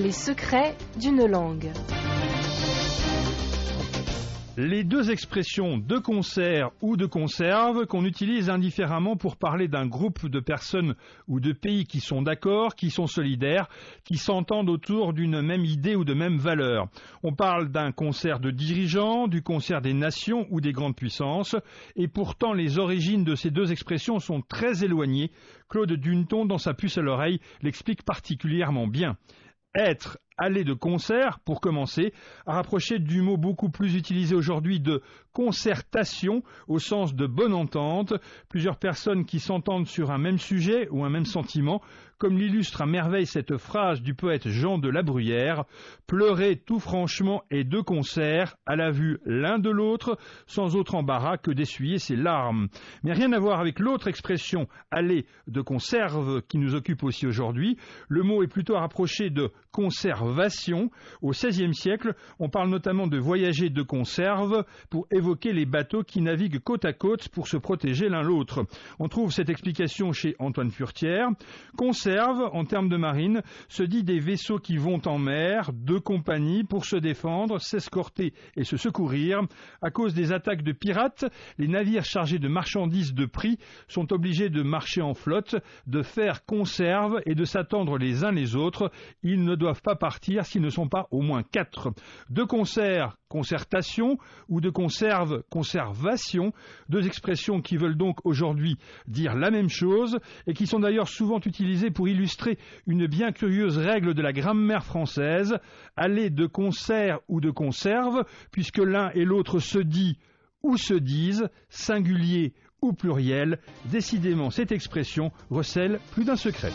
Les secrets d'une langue. Les deux expressions de concert ou de conserve qu'on utilise indifféremment pour parler d'un groupe de personnes ou de pays qui sont d'accord, qui sont solidaires, qui s'entendent autour d'une même idée ou de même valeur. On parle d'un concert de dirigeants, du concert des nations ou des grandes puissances, et pourtant les origines de ces deux expressions sont très éloignées. Claude Duneton, dans sa puce à l'oreille, l'explique particulièrement bien. Être, aller de concert, pour commencer, à rapprocher du mot beaucoup plus utilisé aujourd'hui de concertation, au sens de bonne entente, plusieurs personnes qui s'entendent sur un même sujet ou un même sentiment, comme l'illustre à merveille cette phrase du poète Jean de La Bruyère, « Pleurer tout franchement et de concert, à la vue l'un de l'autre, sans autre embarras que d'essuyer ses larmes ». Mais rien à voir avec l'autre expression « aller de conserve » qui nous occupe aussi aujourd'hui. Le mot est plutôt à rapprocher de conservation. Au XVIe siècle, on parle notamment de voyager de conserve pour évoquer les bateaux qui naviguent côte à côte pour se protéger l'un l'autre. On trouve cette explication chez Antoine Furtière. Conserve, en termes de marine, se dit des vaisseaux qui vont en mer, de compagnie, pour se défendre, s'escorter et se secourir. À cause des attaques de pirates, les navires chargés de marchandises de prix sont obligés de marcher en flotte, de faire conserve et de s'attendre les uns les autres. Ils ne doivent pas partir s'ils ne sont pas au moins 4. De concert, concertation, ou de conserve, conservation, deux expressions qui veulent donc aujourd'hui dire la même chose et qui sont d'ailleurs souvent utilisées pour illustrer une bien curieuse règle de la grammaire française, aller de concert ou de conserve, puisque l'un et l'autre se dit ou se disent, singulier ou pluriel. Décidément, cette expression recèle plus d'un secret.